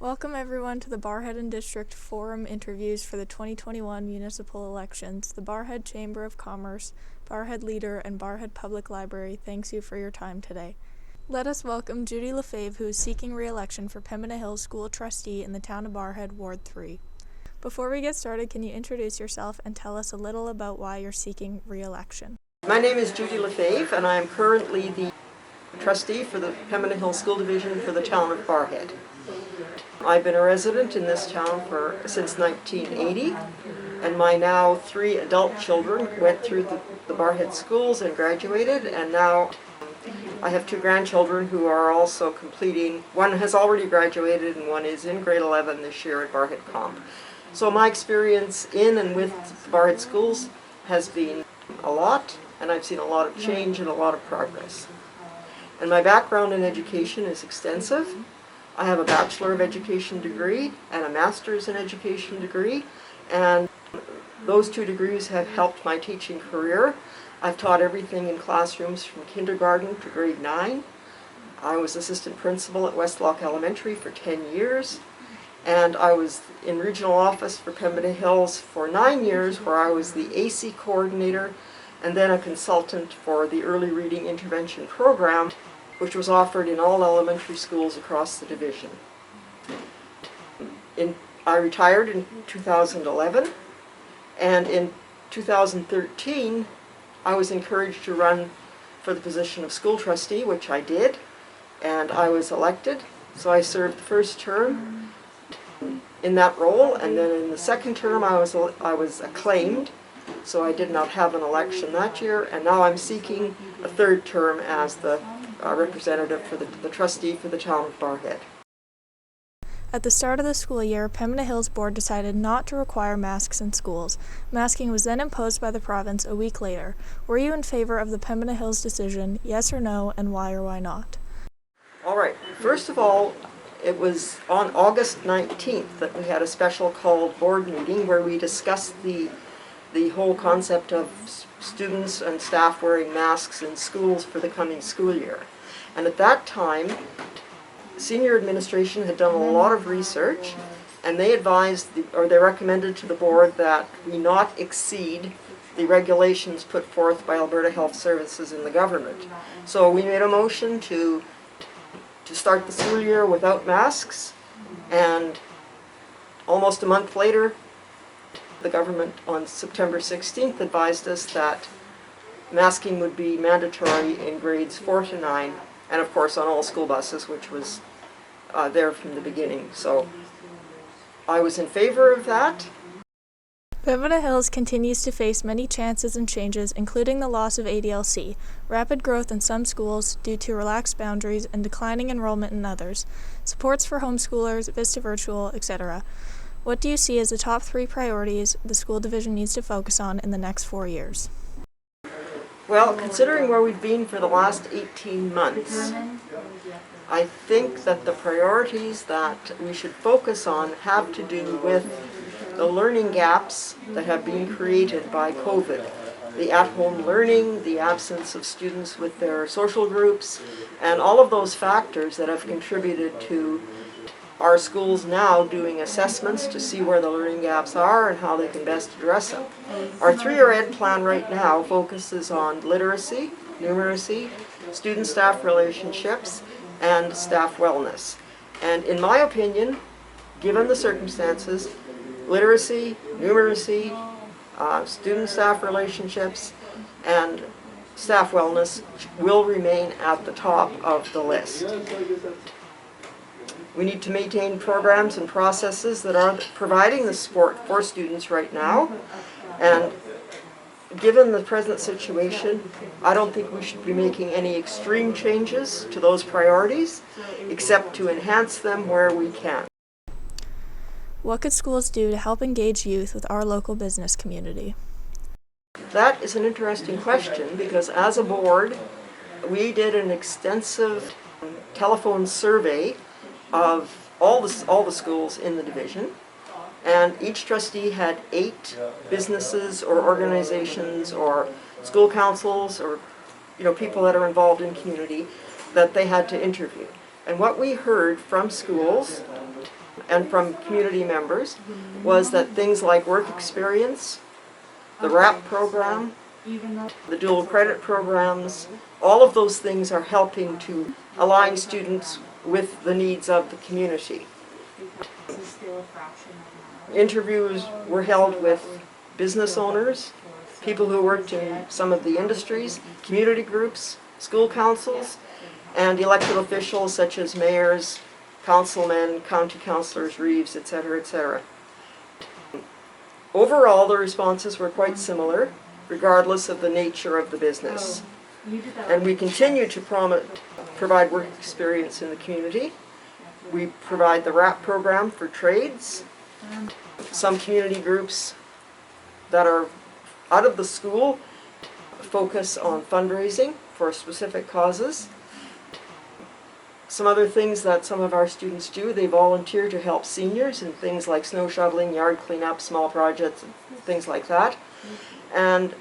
Welcome everyone to the Barrhead and District Forum interviews for the 2021 municipal elections. The Barrhead Chamber of Commerce, Barrhead Leader, and Barrhead Public Library thanks you for your time today. Let us welcome Judy Lefebvre, who is seeking re-election for Pembina Hills School Trustee in the town of Barrhead, Ward 3. Before we get started, can you introduce yourself and tell us a little about why you're seeking re-election? My name is Judy Lefebvre, and I am currently the trustee for the Pembina Hills School Division for the town of Barrhead. I've been a resident in this town since 1980, and my now 3 adult children went through the Barrhead schools and graduated, and now I have 2 grandchildren who are also completing. One has already graduated and one is in grade 11 this year at Barrhead Comp. So my experience in and with the Barrhead schools has been a lot, and I've seen a lot of change and a lot of progress. And my background in education is extensive. I have a Bachelor of Education degree and a Master's in Education degree, and those 2 degrees have helped my teaching career. I've taught everything in classrooms from kindergarten to grade 9. I was assistant principal at Westlock Elementary for 10 years, and I was in regional office for Pembina Hills for 9 years, where I was the AC coordinator and then a consultant for the early reading intervention program, which was offered in all elementary schools across the division. I retired in 2011, and in 2013 I was encouraged to run for the position of school trustee, which I did, and I was elected. So I served the first term in that role, and then in the second term I was acclaimed, so I did not have an election that year, and now I'm seeking a 3rd term as the representative for the trustee for the town of Barrhead. At the start of the school year, Pembina Hills Board decided not to require masks in schools. Masking was then imposed by the province a week later. Were you in favor of the Pembina Hills decision, yes or no, and why or why not? All right, first of all, it was on August 19th that we had a special called board meeting where we discussed the whole concept of students and staff wearing masks in schools for the coming school year. And at that time, senior administration had done a lot of research, and they they recommended to the board that we not exceed the regulations put forth by Alberta Health Services and the government. So we made a motion to start the school year without masks, and almost a month later, the government on September 16th advised us that masking would be mandatory in grades 4 to 9, and of course on all school buses, which was there from the beginning. So I was in favor of that. Pembina Hills continues to face many chances and changes, including the loss of ADLC, rapid growth in some schools due to relaxed boundaries, and declining enrollment in others, supports for homeschoolers, Vista Virtual, etc. What do you see as the top 3 priorities the school division needs to focus on in the next 4 years? Well, considering where we've been for the last 18 months, I think that the priorities that we should focus on have to do with the learning gaps that have been created by COVID. The at-home learning, the absence of students with their social groups, and all of those factors that have contributed to our schools now doing assessments to see where the learning gaps are and how they can best address them. Our 3-year ed plan right now focuses on literacy, numeracy, student-staff relationships, and staff wellness. And in my opinion, given the circumstances, literacy, numeracy, student-staff relationships, and staff wellness will remain at the top of the list. We need to maintain programs and processes that are providing the support for students right now, and given the present situation, I don't think we should be making any extreme changes to those priorities, except to enhance them where we can. What could schools do to help engage youth with our local business community? That is an interesting question, because as a board, we did an extensive telephone survey of all the schools in the division, and each trustee had 8 businesses or organizations or school councils or people that are involved in community that they had to interview. And what we heard from schools and from community members was that things like work experience, the RAP program, the dual credit programs, all of those things are helping to align students with the needs of the community. Interviews were held with business owners, people who worked in some of the industries, community groups, school councils, and elected officials such as mayors, councilmen, county councillors, reeves, etc., etc. Overall, the responses were quite similar, regardless of the nature of the business. And we continue to provide work experience in the community. We provide the RAP program for trades. Some community groups that are out of the school focus on fundraising for specific causes. Some other things that some of our students do, they volunteer to help seniors in things like snow shoveling, yard cleanup, small projects, and things like that. And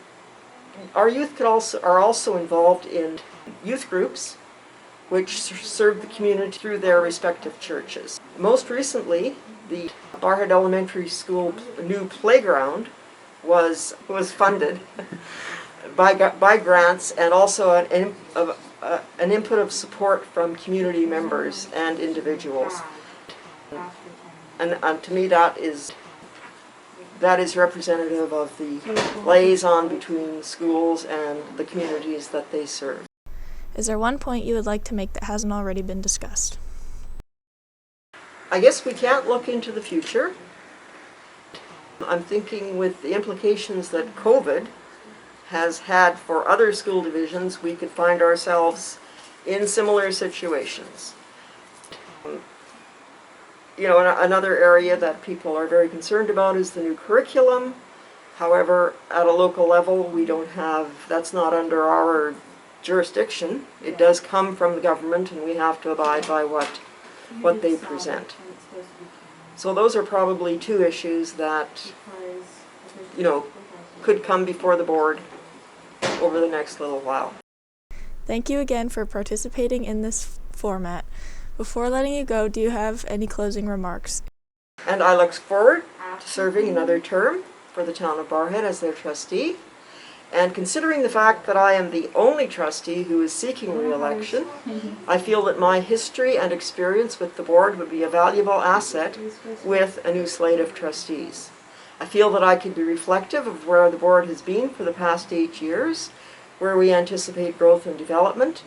our youth are also involved in youth groups which serve the community through their respective churches. Most recently, the Barrhead Elementary School new playground was funded by grants and also an input of support from community members and individuals. And to me that is representative of the liaison between schools and the communities that they serve. Is there one point you would like to make that hasn't already been discussed? I guess we can't look into the future. I'm thinking with the implications that COVID has had for other school divisions, we could find ourselves in similar situations. You know, another area that people are very concerned about is the new curriculum. However, at a local level, we don't have, that's not under our jurisdiction. It does come from the government and we have to abide by what they present. So those are probably two issues that, you know, could come before the board over the next little while. Thank you again for participating in this format. Before letting you go, do you have any closing remarks? And I look forward to serving another term for the town of Barrhead as their trustee. And considering the fact that I am the only trustee who is seeking re-election, I feel that my history and experience with the board would be a valuable asset with a new slate of trustees. I feel that I can be reflective of where the board has been for the past 8 years, where we anticipate growth and development,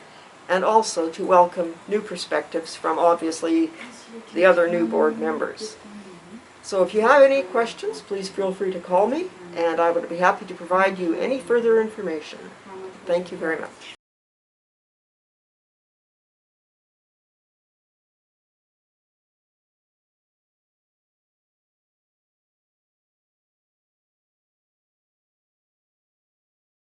and also to welcome new perspectives from obviously the other new board members. So if you have any questions, please feel free to call me, and I would be happy to provide you any further information. Thank you very much.